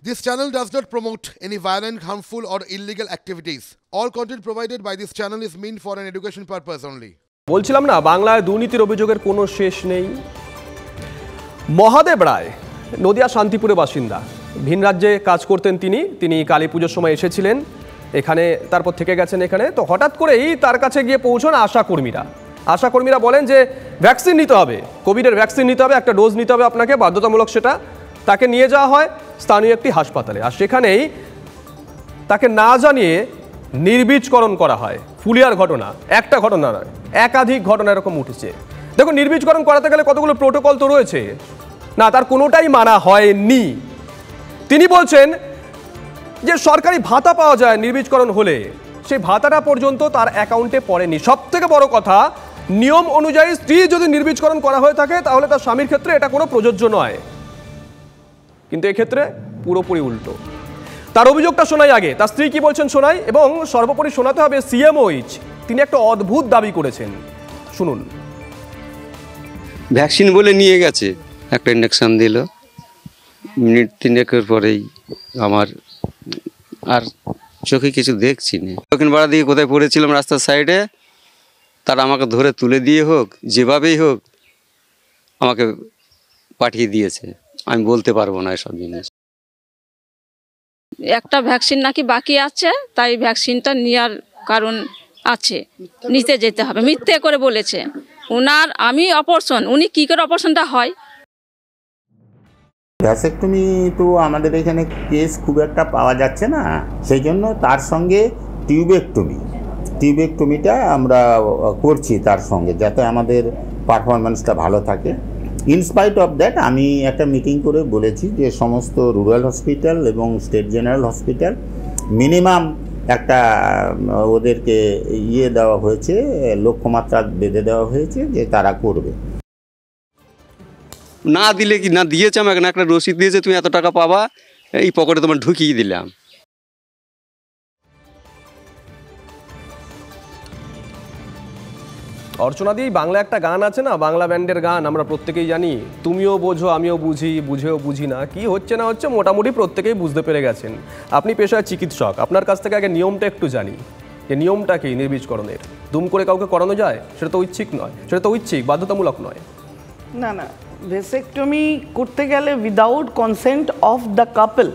This channel does not promote any violent, harmful, or illegal activities. All content provided by this channel is meant for an education purpose only. বলছিলাম না বাংলায় দুর্নীতির অভিযোগের কোনো শেষ নেই। মহাদেব রায় নদিয়া শান্তিপুরের বাসিন্দা, ভিন রাজ্যে কাজ করতেন তিনি কালী পুজোর সময় এসেছিলেন এখানে, তারপর থেকে গেছেন এখানে। তো হঠাৎ করেই তার কাছে গিয়ে পৌঁছন আশাকর্মীরা বলেন যে ভ্যাকসিন নিতে হবে, কোভিডের ভ্যাকসিন নিতে হবে, একটা ডোজ নিতে হবে আপনাকে, বাধ্যতামূলক সেটা। তাকে নিয়ে যাওয়া হয় স্থানীয় একটি হাসপাতালে, আর সেখানেই তাকে না জানিয়ে নির্বীজকরণ করা হয়। ফুলিয়ার ঘটনা, একটা ঘটনা নয়, একাধিক ঘটনা এরকম উঠেছে। দেখুন, নির্বীজকরণ করাতে গেলে কতগুলো প্রোটোকল তো রয়েছে, না তার কোনোটাই মানা হয়নি। তিনি বলছেন যে সরকারি ভাতা পাওয়া যায় নির্বীজকরণ হলে, সেই ভাতাটা পর্যন্ত তার অ্যাকাউন্টে পড়েনি। সব থেকে বড় কথা, নিয়ম অনুযায়ী স্ত্রী যদি নির্বীজকরণ করা হয়ে থাকে তাহলে তার স্বামীর ক্ষেত্রে এটা কোনো প্রযোজ্য নয়, কিন্তু এক্ষেত্রে পুরোপুরি উল্টো। তার অভিযোগটা শোনাই আগে, তার স্ত্রী কি বলছেন শোনাই, এবং সর্বোপরি শোনাতে হবে সিএমওইচ তিনি একটা অদ্ভুত দাবি করেছেন, শুনুন। ভ্যাকসিন বলে নিয়ে গেছে, একটা ইঞ্জেকশন দিল, মিনিট 3 পরেই আমার আর চোখে কিছু দেখছি না। দক্ষিণ পাড়া দিকে কোথায় পড়েছিলাম রাস্তার সাইডে, তারা আমাকে ধরে তুলে দিয়ে হোক, যেভাবেই হোক আমাকে পাঠিয়ে দিয়েছে। আমি বলতে পারবো না এসব জিনিস। একটা ভ্যাকসিন নাকি বাকি আছে, তাই ভ্যাকসিনটা নেওয়ার কারণ আছে, নিতে যেতে হবে, মিথ্যে করে বলেছে ওনার। আমি অপারেশন, উনি কি করে অপারেশনটা হয়? ভ্যাসেক্টমি তো আমাদের এখানে কেস খুব একটা পাওয়া যাচ্ছে না, সেই জন্য তার সঙ্গে টিউবেক্টমিটা আমরা করছি তার সঙ্গে, যাতে আমাদের পারফরমেন্সটা ভালো থাকে। ইনস্পাইট অফ দ্যাট আমি একটা মিটিং করে বলেছি যে সমস্ত রুরাল হসপিটাল এবং স্টেট জেনারেল হসপিটাল মিনিমাম একটা ওদেরকে দেওয়া হয়েছে, লক্ষ্যমাত্রা বেঁধে দেওয়া হয়েছে যে তারা করবে। না দিলে কি না দিয়েছে, আমাকে না একটা রসিদ দিয়েছে, তুমি এত টাকা পাবা, এই পকেটে তোমার ঢুকিয়ে দিলাম। অর্চনা দিয়ে বাংলা একটা গান আছে না, বাংলা ব্যান্ডের গান, আমরা প্রত্যেকেই জানি, তুমিও বোঝো আমিও বুঝি, বুঝেও বুঝি না, কি হচ্ছে না হচ্ছে মোটামুটি প্রত্যেকেই বুঝতে পেরে গেছেন। আপনি পেশায় চিকিৎসক, আপনার কাছ থেকে আগে নিয়মটা একটু জানি, যে নিয়মটা কি নির্বীজকরণের? দুম করে কাউকে করানো যায়? সেটা তো ঐচ্ছিক নয়, সেটা তো ঐচ্ছিক, বাধ্যতামূলক নয়। না না, ভেসেক্টমি করতে গেলে without consent of the couple,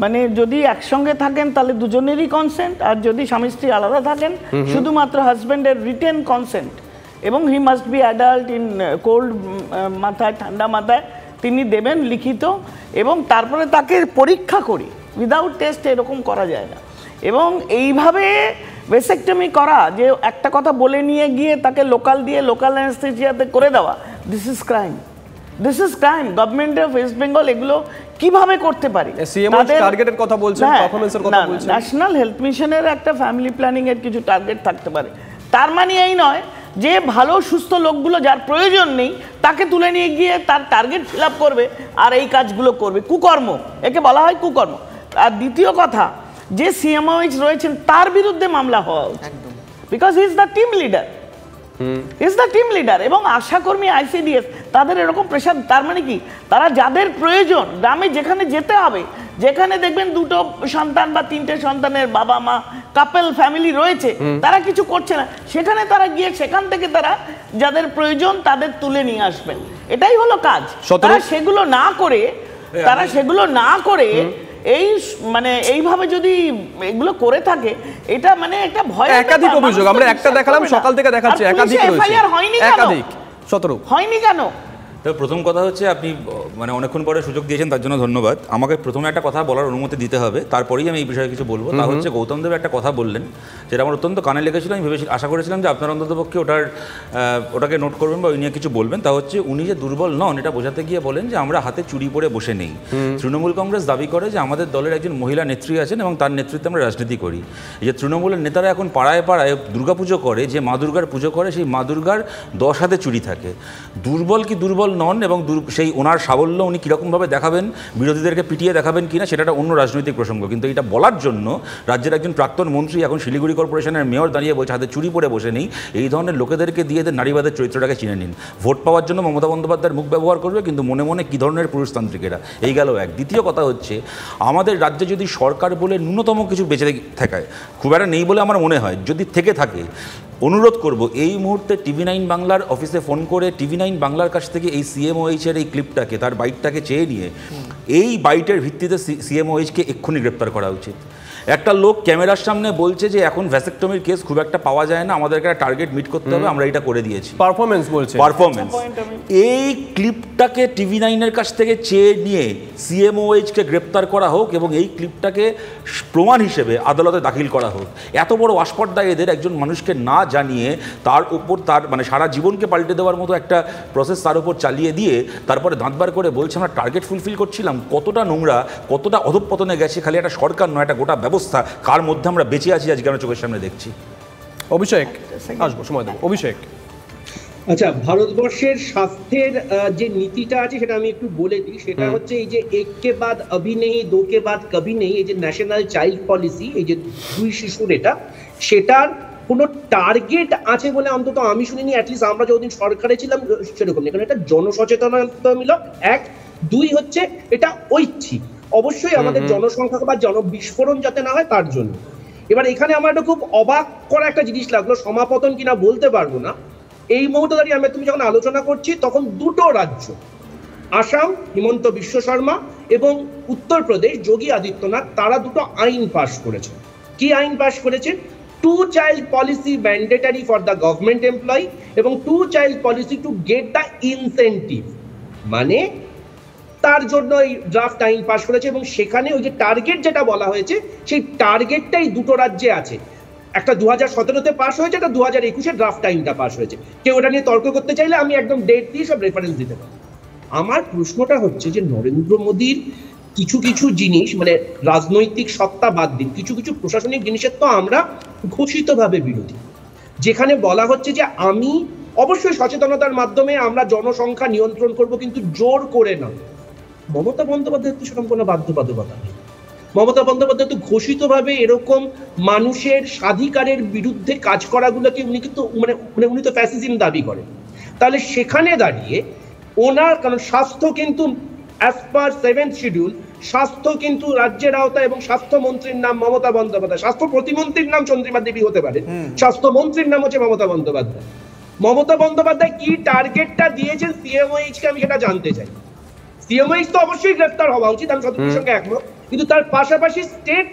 মানে যদি একসঙ্গে থাকেন তাহলে দুজনেরই কনসেন্ট, আর যদি স্বামী স্ত্রী আলাদা থাকেন শুধুমাত্র হাজব্যান্ডের রিটেন কনসেন্ট, এবং he must be adult in cold মাথায়, ঠান্ডা মাথায় তিনি দেবেন লিখিত, এবং তারপরে তাকে পরীক্ষা করি। উইদাউট টেস্ট এরকম করা যায় না। এবং এইভাবে ভেসেক্টমি করা, যে একটা কথা বলে নিয়ে গিয়ে তাকে লোকাল দিয়ে লোকাল অ্যানেস্থেসিয়াতে করে দেওয়া, this is crime. Government of West Bengal এগুলো কিভাবে করতে পারে? টার্গেটের কথা বলছেন, পারফরম্যান্সের কথা বলছেন। ন্যাশনাল হেলথ মিশনের একটা ফ্যামিলি প্ল্যানিং এর কিছু টার্গেট থাকতে পারে। তার মানে এই নয় যে ভালো সুস্থ লোকগুলো যার প্রয়োজন নেই তাকে তুলে নিয়ে গিয়ে তার টার্গেট ফিল আপ করবে আর এই কাজগুলো করবে। কুকর্ম, একে বলা হয় কুকর্ম। আর দ্বিতীয় কথা, যে সিএমওইচ রয়েছেন তার বিরুদ্ধে মামলা হওয়া উচিত, because he is the team leader. এবং আশাকর্মী আইসিডিএস তাদের এরকম প্রেশার, তার মানে কি, তারা যাদের প্রয়োজন গ্রামে যেখানে যেতে হবে, যেখানে দেখবেন 2 সন্তান বা 3টে সন্তানের বাবা মা কাপল ফ্যামিলি রয়েছে, তারা কিছু করছে না, সেখানে তারা গিয়ে সেখান থেকে তারা যাদের প্রয়োজন তাদের তুলে নিয়ে আসবেন, এটাই হলো কাজ। তারা সেগুলো না করে এই মানে এইভাবে যদি এগুলো করে থাকে, এটা মানে একটা ভয়। একাধিক অভিযোগ আমরা একটা দেখালাম, সকাল থেকে দেখাচ্ছি, একাধিক হয়নি কেন? তো প্রথম কথা হচ্ছে, আপনি মানে অনেকক্ষণ পরে সুযোগ দিয়েছেন, তার জন্য ধন্যবাদ। আমাকে প্রথমে একটা কথা বলার অনুমতি দিতে হবে, তারপরেই আমি এই বিষয়ে কিছু বলবো। তা হচ্ছে, গৌতম দেব একটা কথা বললেন যেটা আমার অত্যন্ত কানে লেগেছিল। আমি আশা করেছিলাম যে আপনার অন্ততপক্ষে ওটাকে নোট করবেন বা ওই নিয়ে কিছু বলবেন। তা হচ্ছে, উনি যে দুর্বল নন এটা বোঝাতে গিয়ে বলেন যে আমরা হাতে চুরি পরে বসে নেই। তৃণমূল কংগ্রেস দাবি করে যে আমাদের দলের একজন মহিলা নেত্রী আছেন এবং তার নেতৃত্বে আমরা রাজনীতি করি। এই যে তৃণমূলের নেতারা এখন পাড়ায় পাড়ায় দুর্গাপুজো করে, যে মা দুর্গার পুজো করে, সেই মা দুর্গার 10 হাতে চুরি থাকে। দুর্বল কি দুর্বল দুর্বল নন এবং সেই ওনার সাবল্য উনি কীরকমভাবে দেখাবেন, বিরোধীদেরকে পিটিয়ে দেখাবেন কিনা সেটা একটা অন্য রাজনৈতিক প্রসঙ্গ। কিন্তু এটা বলার জন্য রাজ্যের একজন প্রাক্তন মন্ত্রী এখন শিলিগুড়ি কর্পোরেশনের মেয়র দাঁড়িয়ে বলছে হাতে চুরি পরে বসে নেই, এই ধরনের লোকেদেরকে দিয়ে এদের নারীবাদের চরিত্রটাকে চিনে নিন। ভোট পাওয়ার জন্য মমতা বন্দ্যোপাধ্যায়ের মুখ ব্যবহার করবে, কিন্তু মনে মনে কী ধরনের পুরুষতান্ত্রিকেরা। এই গেল এক। দ্বিতীয় কথা হচ্ছে, আমাদের রাজ্যে যদি সরকার বলে ন্যূনতম কিছু বেঁচে থাকায়, খুব একটা নেই বলে আমার মনে হয়, যদি থেকে থাকে, অনুরোধ করব এই মুহূর্তে TV9 বাংলার অফিসে ফোন করে TV9 বাংলার কাছ থেকে এই CMOH-এর এই ক্লিপটাকে, তার বাইটটাকে চেয়ে নিয়ে এই বাইটের ভিত্তিতে CMOH-কে এক্ষুনি গ্রেপ্তার করা উচিত। একটা লোক ক্যামেরার সামনে বলছে যে এখন ভ্যাসেক্টমির কেস খুব একটা পাওয়া যায় না, আমাদেরকে একটা টার্গেট মিট করতে হবে, আমরা এটা করে দিয়েছি। পারফরমেন্স বলছে, পারফরমেন্স। এই ক্লিপটাকে TV9-এর কাছ থেকে চেয়ে নিয়ে CMOH-কে গ্রেপ্তার করা হোক এবং এই ক্লিপটাকে প্রমাণ হিসেবে আদালতে দাখিল করা হোক। এত বড় আসপর্দা এদের, একজন মানুষকে না জানিয়ে তার উপর তার মানে সারা জীবনকে পাল্টে দেওয়ার মতো একটা প্রসেস তার উপর চালিয়ে দিয়ে তারপরে দাঁতবার করে বলছে আমরা টার্গেট ফুলফিল করছিলাম। কতটা নোংরা, কতটা অধঃপতনে গেছে খালি একটা সরকার নয়, একটা গোটা ব্যবস্থা, কার মধ্যে আমরা বেঁচে আছি আজকে আমরা চোখের সামনে দেখছি। অভিষেক আসবো, সময় দেবো। অভিষেক, আচ্ছা, ভারতবর্ষের স্বাস্থ্যের যে নীতিটা আছে সেটা আমি একটু বলে দিই। সেটা হচ্ছে এই যে এক কে বাদ অভি নেই, দো কে বাদ কভি নেই, এই যে ন্যাশনাল চাইল্ড পলিসি, এই যে 2 শিশুর এটা, সেটার কোনো টার্গেট আছে বলে অন্তত আমি শুনিনি। অ্যাটলিস্ট আমরা যতদিন সরকারে ছিলাম সেরকম। এখানে এটা জনসচেতনতামূলক 1, 2 হচ্ছে এটা ঐচ্ছিক। অবশ্যই আমাদের জনসংখ্যা বা জনবিস্ফোরণ যাতে না হয় তার জন্য। এবার এখানে আমার একটা খুব অবাক করা একটা জিনিস লাগলো, সমাপতন কিনা বলতে পারবো না। এই মুহূর্তে দাঁড়িয়ে তুমি যখন আলোচনা করছি তখন দুটো রাজ্য, আসাম হিমন্ত বিশ্ব শর্মা এবং উত্তরপ্রদেশ যোগী আদিত্যনাথ, তারা দুটো আইন পাশ করেছে। কি আইন পাশ করেছে? 2 child policy mandatory for the government employee এবং 2 child policy to get the incentive, মানে তার জন্য এই ড্রাফট আইন পাশ করেছে। এবং সেখানে ওই যে টার্গেট যেটা বলা হয়েছে সেই টার্গেটটাই দুটো রাজ্যে আছে। একটা 2017-তে পাস হয়েছে, একটা 2021-এ ড্রাফট আইনটা পাস হয়েছে। কেউ ওটা নিয়ে তর্ক করতে চাইলে আমি একদম ডেট দিয়ে সব রেফারেন্স দিতে পারি। আমার প্রশ্নটা হচ্ছে যে নরেন্দ্র মোদীর কিছু কিছু জিনিস, মানে রাজনৈতিক সত্তা বাদ দিন, কিছু কিছু প্রশাসনিক জিনিসের তো আমরা ঘোষিতভাবে বিরোধী। যেখানে বলা হচ্ছে যে আমি অবশ্যই সচেতনতার মাধ্যমে আমরা জনসংখ্যা নিয়ন্ত্রণ করব, কিন্তু জোর করে না। মমতা বন্দ্যোপাধ্যায়ের তো সেরকম কোনো বাধ্যবাধকতা নেই। মমতা বন্দ্যোপাধ্যায় তো ঘোষিতভাবে এরকম মানুষের স্বাধিকারের বিরুদ্ধে কাজ করাগুলোকে উনি কিন্তু উনি তো ফ্যাসিজম দাবি করেন। তাহলে সেখানে দাঁড়িয়ে ওনার, কারণ স্বাস্থ্য কিন্তু অ্যাজ পার 7th শিডিউল স্বাস্থ্য কিন্তু রাজ্যের আওতায় এবং স্বাস্থ্যমন্ত্রীর নাম মমতা বন্দ্যোপাধ্যায়। স্বাস্থ্য প্রতিমন্ত্রীর নাম চন্দ্রিমা দেবী হতে পারে, স্বাস্থ্যমন্ত্রীর নাম হচ্ছে মমতা বন্দ্যোপাধ্যায়। মমতা বন্দ্যোপাধ্যায় কি টার্গেটটা দিয়েছেন CMOH-কে আমি সেটা জানতে চাই। CMOH তো অবশ্যই গ্রেফতার হওয়া উচিত, আমি সত্যির সঙ্গে একমত, কিন্তু তার পাশাপাশি স্টেট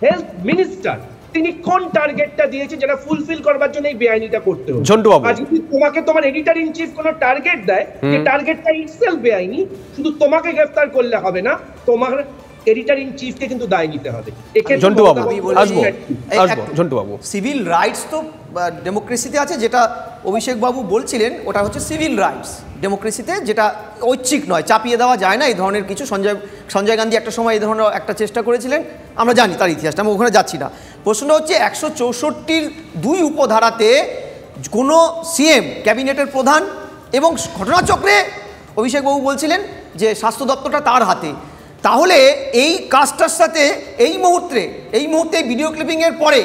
হেলথ মিনিস্টার তিনি কোন টার্গেটটা দিয়েছে যেটা ফুলফিল করবার জন্য এই বেআইনিটা করতে হবে। আর যদি তোমাকে তোমার এডিটর ইন চিফ কোনো টার্গেট দেয়, যে টার্গেটটা ইটসেলফ বেআইনি, শুধু তোমাকে গ্রেফতার করলে হবে না, তোমার এডিটর ইন চিফকে কিন্তু দায় নিতে হবে। সিভিল রাইটস তো ডেমোক্রেসিতে আছে, যেটা অভিষেক বাবু বলছিলেন ওটা হচ্ছে সিভিল রাইটস ডেমোক্রেসিতে, যেটা ঐচ্ছিক নয়, চাপিয়ে দেওয়া যায় না। এই ধরনের কিছু সঞ্জয় গান্ধী একটা সময় এই ধরনের একটা চেষ্টা করেছিলেন, আমরা জানি তার ইতিহাসটা, আমি ওখানে যাচ্ছি না। প্রশ্নটা হচ্ছে 164-র 2 উপধারাতে কোনো সিএম, ক্যাবিনেটের প্রধান এবং ঘটনাচক্রে অভিষেকবাবু বলছিলেন যে স্বাস্থ্য দপ্তরটা তার হাতে। তাহলে এই কাজটার সাথে এই মুহূর্তে ভিডিও ক্লিপিংয়ের পরে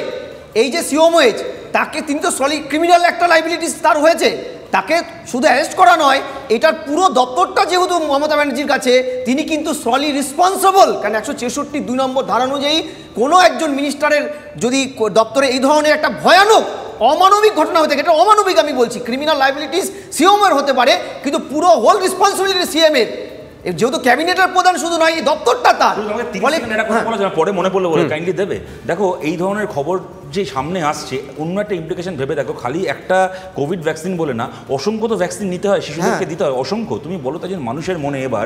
এই যে CMOH, তাকে তিনি তো সলিড ক্রিমিনাল একটা লাইবিলিটিস তার হয়েছে, তাকে শুধু অ্যারেস্ট করা নয়, এটার পুরো দপ্তরটা যেহেতু মমতা ব্যানার্জির কাছে, তিনি কিন্তু সলি রেসপন্সিবল। কারণ 166 2 নম্বর ধারা অনুযায়ী কোনো একজন মিনিস্টারের যদি দপ্তরে এই ধরনের একটা ভয়ানক অমানবিক ঘটনা হতে থাকে, এটা অমানবিক আমি বলছি, ক্রিমিনাল লাইবিলিটিস CMOর হতে পারে, কিন্তু পুরো হোল রেসপন্সিবিলিটি CM-এর, যেহেতু ক্যাবিনেটের প্রধান শুধু নয়, এই দপ্তরটা তার। পরে মনে পড়লো বলে কাইন্ডলি দেবে। দেখো, এই ধরনের খবর যে সামনে আসছে, অন্য একটা ইমপ্লিকেশন ভেবে দেখো, খালি একটা কোভিড ভ্যাকসিন বলে না, অসংখ্য তো ভ্যাকসিন নিতে হয়, শিশুদেরকে দিতে হয় অসংখ্য। তুমি বলো তো, যে মানুষের মনে এবার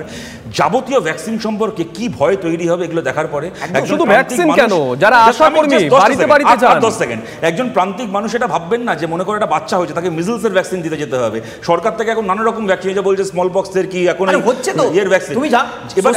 যাবতীয় ভ্যাকসিন সম্পর্কে কি ভয় তৈরি হবে এগুলো দেখার পরে। শুধু ভ্যাকসিন কেন, যারা আশাকর্মী বাড়িতে বাড়িতে যান, 10 সেকেন্ড, একজন প্রান্তিক মানুষ এটা ভাববেন না যে মনে করে একটা বাচ্চা হয়েছে, তাকে মিজলসের ভ্যাকসিন দিতে যেতে হবে। সরকার থেকে এখন নানা রকম ভ্যাকসিন, যে বলছে স্মল পক্সের কি এখন হচ্ছে তো এর ভ্যাকসিন। এবার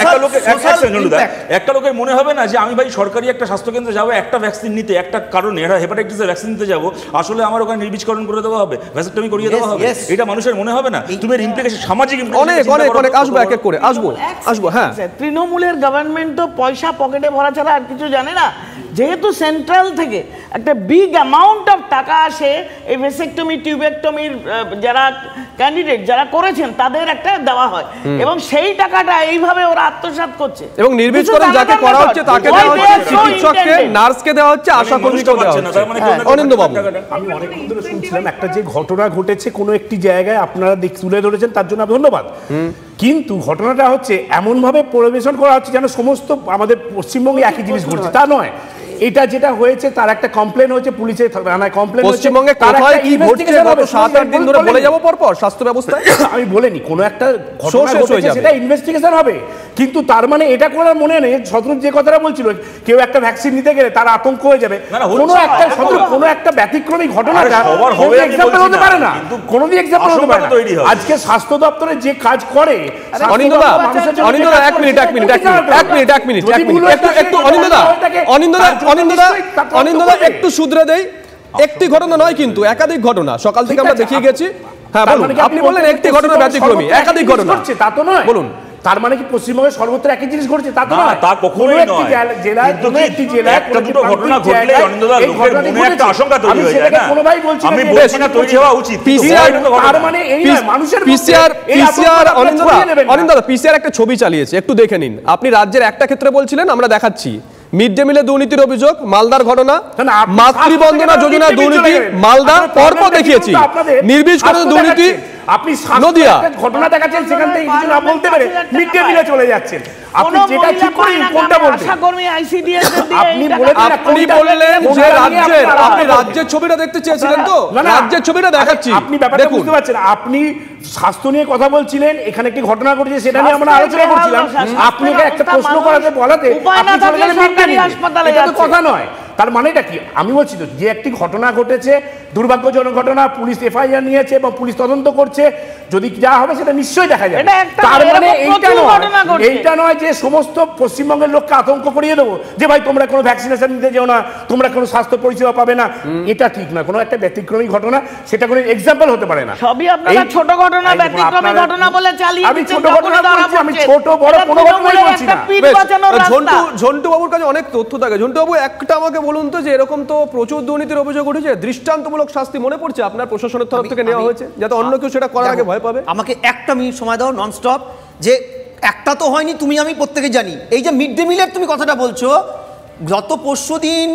একটা লোকের মনে হবে না যে আমি ভাই সরকারি একটা স্বাস্থ্যকেন্দ্রে যাবো একটা ভ্যাকসিন নিতে, একটা কারণে নেই, একটা হেপাটাইটিসের ভ্যাকসিন দিতে যাবো, আসলে আমার ওখানে নির্বীজকরণ করে দেওয়া হবে, ভ্যাকসিনটমি করিয়ে দেওয়া হবে, এটা মানুষের মনে হবে না? তুমি এর ইমপ্লিকেশন, সামাজিক অনেক অনেক অনেক আসবো, এক এক করে আসবো। হ্যাঁ, তৃণমূলের গভর্নমেন্ট তো পয়সা পকেটে ভরা ছাড়া আর কিছু জানে না। যেহেতু সেন্ট্রাল থেকে একটা বিগ অ্যামাউন্ট অফ টাকা আসে এই ভেসেক্টমি টিউবেক্টমির যারা ক্যান্ডিডেট যারা করেছেন তাদের একটা দেওয়া হয়, এবং সেই টাকাটা এইভাবে ওরা আত্মসাৎ করছে। এবং নির্বীজকরণ যাকে করা হচ্ছে তাকে দেওয়া হচ্ছে, চিকিৎসককে, নার্সকে দেওয়া হচ্ছে, আশা কর্মীকেও দেওয়া হচ্ছে। অনিন্দ্যবাবু, আমি অনেকক্ষণ ধরে শুনছিলাম, একটা যে ঘটনা ঘটেছে কোনো একটি জায়গায় আপনারা তুলে ধরেছেন, তার জন্য ধন্যবাদ। কিন্তু ঘটনাটা হচ্ছে এমনভাবে পরিবেশন করা হচ্ছে যেন সমস্ত আমাদের পশ্চিমবঙ্গে একই জিনিস ঘটছে, তা নয়। এটা যেটা হয়েছে তার একটা কমপ্লেন হয়েছে, পুলিশের থানায় কমপ্লেন হয়েছে। পশ্চিমবঙ্গে কোথায় কি ঘটছে গত 7-8 দিন ধরে বলে যাব পরপর স্বাস্থ্য ব্যবস্থায়। আমি বলিনি কোনো একটা ঘটনা ঘটেছে সেটা ইনভেস্টিগেশন হবে, কিন্তু তার মানে এটা করার মনে নেই শত্রুর যে কথাটা বলছিল কেউ একটা ভ্যাকসিন নিতে গেলে তার আতঙ্ক হয়ে যাবে। কোনো একটা ব্যতিক্রমী ঘটনাটা এক্সাম্পল হতে পারে না, কোনোদিন এক্সাম্পল হতে পারে না। আজকে স্বাস্থ্য দপ্তরে যে কাজ করে অনিন্দ্যদা, এক মিনিট একটু অনিন্দ্যদা একটু শুধরে দেই। একটি ঘটনা নয় কিন্তু একাধিক ঘটনা সকাল থেকে আমরা দেখিয়ে গেছি। হ্যাঁ বলুন, আপনি বললেন একটি ঘটনা ব্যতিক্রমী, একাধিক ঘটনা তা তো নয়। বলুন, তার মানে কি পশ্চিমবঙ্গের সর্বত্র একই জিনিস ঘটছে? তা তো না, নয়, তা কখনোই নয়। একটি জেলায় একটা দুটো ঘটনা ঘটলে অনিন্দ্যদা লোকের মনে একটা আশঙ্কা তৈরি হয়ে যায় না? কোনোভাই বলছি আমি বলছি না তৈরি হওয়া উচিত, তার মানে এই নয় মানুষের অনিন্দ্যদা পিসিআর একটা ছবি চালিয়েছে, একটু দেখে নিন। আপনি রাজ্যের একটা ক্ষেত্রে বলছিলেন, আমরা দেখাচ্ছি মিড ডে মিলে দুর্নীতির অভিযোগ, মালদার ঘটনা, মাতৃবন্দনা যোজনা দুর্নীতি মালদা, পরপর দেখিয়েছি নির্বীজকরণ দুর্নীতি আপনি নদিয়া ঘটনা দেখাচ্ছেন, সেখান থেকে কিছু না বলতে পেরে মিড ডে মিলে চলে যাচ্ছেন। আপনি যেটা ঠিক করেন কোনটা বলবেন? আপনি বললেন যে আপনি রাজ্যের ছবিটা দেখতে চেয়েছিলেন, তো রাজ্যের ছবিটা দেখাচ্ছি। আপনি ব্যাপারটা বুঝতে পারছেন, আপনি স্বাস্থ্য নিয়ে কথা বলছিলেন, এখানে একটি ঘটনা ঘটেছে সেটা নিয়ে আমরা আলোচনা করছিলাম, আপনি একটা প্রশ্ন করাতে বলাতে আপনি চলে গেলেন মিড ডে মিলে। এটা তো কথা নয়। তার মানেটা কি? আমি বলছি তো যে একটি ঘটনা ঘটেছে, দুর্ভাগ্যজনক ঘটনা, পুলিশ এফআইআর নিয়েছে এবং পুলিশ তদন্ত করছে, যদি যা হবে সেটা নিশ্চয়ই দেখা যাবে। তার মানে এইটা নয় যে সমস্ত পশ্চিমবঙ্গের লোককে আতঙ্ক করিয়ে দেবো যে ভাই তোমরা কোনো ভ্যাকসিনেশন নিতে যেও না, তোমরা কোনো স্বাস্থ্য পরিষেবা পাবে না। এটা ঠিক না, কোনো একটা ব্যতিক্রমী ঘটনা, সেটা কোনো এক্সাম্পল হতে পারে না। সবই আপনারা ছোট ঘটনা, ব্যতিক্রমী ঘটনা বলে চালিয়ে আমি ছোট ঘটনা বলছি, আমি ছোট বড় কোনো ঘটনাই বলছি না। ঝন্টু বাবুর কাছে অনেক তথ্য থাকে। ঝন্টু বাবু, একটা আমাকে বলুন তো, যে এরকম তো প্রচুর দুর্নীতির অভিযোগ উঠেছে, দৃষ্টান্তমূলক শাস্তি মনে পড়ছে আপনার প্রশাসনের তরফ থেকে নেওয়া হয়েছে, যাতে অন্য কেউ সেটা করার আগে ভয় পাবে? আমাকে একটা মিনিট সময় দাও, ননস্টপ। যে একটা তো হয়নি, তুমি আমি প্রত্যেকে জানি। এই যে মিড ডে মিলের তুমি কথাটা বলছো, গত পরশুদিন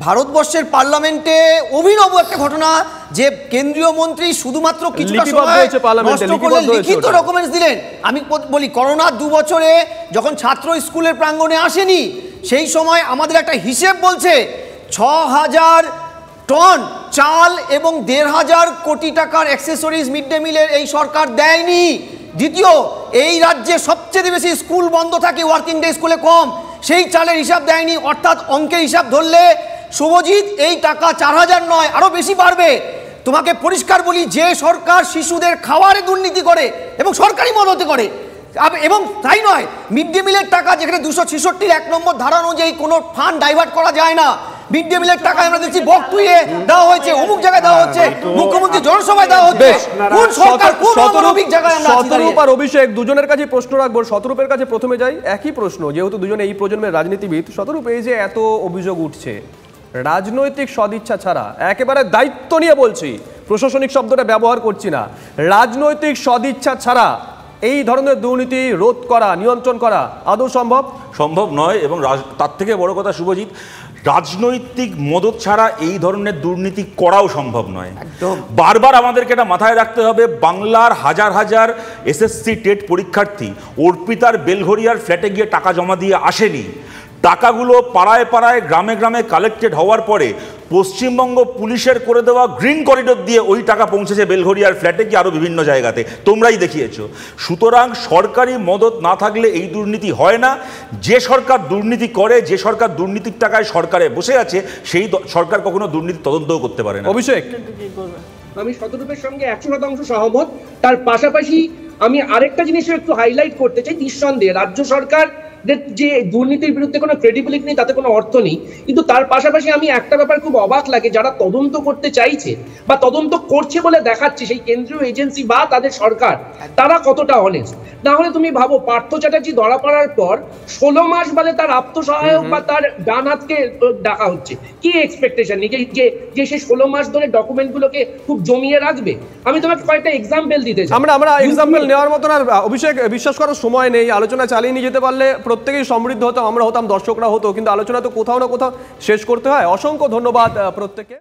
ভারতবর্ষের পার্লামেন্টে অভিনব একটা ঘটনা, যে কেন্দ্রীয় মন্ত্রী শুধুমাত্র কিছুটা সময় নষ্ট করে লিখিত ডকুমেন্টস দিলেন। আমি বলি করোনা 2 বছরে যখন ছাত্র স্কুলের প্রাঙ্গণে আসেনি, সেই সময় আমাদের একটা হিসেব বলছে 6000 টন চাল এবং 1500 কোটি টাকার অ্যাক্সেসরিজ মিড ডে মিলের এই সরকার দেয়নি। দ্বিতীয়, এই রাজ্যে সবচেয়ে বেশি স্কুল বন্ধ থাকে, ওয়ার্কিং ডে স্কুলে কম, সেই চালের হিসাব দেয়নি। অর্থাৎ অঙ্কের হিসাব ধরলে শুভজিৎ এই টাকা 4000 নয়, আরো বেশি বাড়বে। তোমাকে পরিষ্কার বলি, যে সরকার শিশুদের খাওয়ারে দুর্নীতি করে এবং সরকারি মদতে করে, এবং তাই নয় মিড ডে মিলের টাকা যেখানে 266 1 নম্বর ধারা অনুযায়ী কোনো ফান্ড ডাইভার্ট করা যায় না, মিড ডে মিলের টাকা আমরা দেখছি বকটুইয়ে দেওয়া হয়েছে, অমুক জায়গায় দেওয়া হচ্ছে, মুখ্যমন্ত্রী জনসভায় দেওয়া হচ্ছে। কোন সরকার, কোন অমানবিক জায়গায় আমরা আছি? শতরূপ আর অভিষেক দুজনের কাছে প্রশ্ন রাখবো। শতরূপের কাছে প্রথমে যাই, একই প্রশ্ন, যেহেতু দুজনে এই প্রজন্মের রাজনীতিবিদ। শতরূপ, এই যে এত অভিযোগ উঠছে, রাজনৈতিক সদিচ্ছা ছাড়া, একেবারে দায়িত্ব নিয়ে বলছি, প্রশাসনিক শব্দটা ব্যবহার করছি না, রাজনৈতিক সদিচ্ছা ছাড়া এই ধরনের দুর্নীতি রোধ করা, নিয়ন্ত্রণ করা আদৌ সম্ভব? সম্ভব নয়। এবং তার থেকে বড় কথা শুভজিৎ, রাজনৈতিক মদত ছাড়া এই ধরনের দুর্নীতি করাও সম্ভব নয়। বারবার আমাদেরকে এটা মাথায় রাখতে হবে, বাংলার হাজার হাজার এসএসসি টেট পরীক্ষার্থী অর্পিতার বেলঘরিয়ার ফ্ল্যাটে গিয়ে টাকা জমা দিয়ে আসেনি। টাকাগুলো পাড়ায় পাড়ায়, গ্রামে গ্রামে কালেক্টেড হওয়ার পরে পশ্চিমবঙ্গ পুলিশের করে দেওয়া গ্রিন করিডোর দিয়ে ওই টাকা পৌঁছেছে বেলঘরিয়ার ফ্ল্যাটে কি আরও বিভিন্ন জায়গাতে, তোমরাই দেখিয়েছো। সুতরাং সরকারি মদত না থাকলে এই দুর্নীতি হয় না। যে সরকার দুর্নীতি করে, যে সরকার দুর্নীতির টাকায় সরকারে বসে আছে, সেই সরকার কখনো দুর্নীতি তদন্তও করতে পারে না। অভিষেক, আমি শতরূপের সঙ্গে 100% সহমত। তার পাশাপাশি আমি আরেকটা জিনিসও একটু হাইলাইট করতে চাই। নিঃসন্দেহে রাজ্য সরকার যে দুর্নীতির বিরুদ্ধে কোনো ক্রেডিবিলিটি নেই তাতে কোনো অর্থ নেই। কিন্তু তার পাশাপাশি আমি একটা ব্যাপার খুব অবাক লাগে, যারা তদন্ত করতে চাইছে বা তদন্ত করছে বলে দেখাচ্ছে সেই কেন্দ্রীয় এজেন্সি বা তাদের সরকার, তারা কতটা অনেস্ট। না হলে তুমি ভাবো পার্থ চ্যাটার্জি ধরা পড়ার পর 16 মাস বাদে তার আত্মসহায়ক বা তার ডান হাতকে ডাকা হচ্ছে, কি এক্সপেকটেশন নেই যে সে 16 মাস ধরে ডকুমেন্ট গুলোকে খুব জমিয়ে রাখবে? আমি তোমাকে কয়েকটা এক্সাম্পল দিতে চাই। আমরা এক্সাম্পল নেওয়ার মতন আর অভিষেক বিশ্বাস করার সময় নেই। আলোচনা চালিয়ে নিয়ে যেতে পারলে প্রত্যেকেই সমৃদ্ধ হতাম, আমরা হতাম, দর্শকরা হতো, কিন্তু আলোচনা তো কোথাও না কোথাও শেষ করতে হয়। অসংখ্য ধন্যবাদ প্রত্যেককে।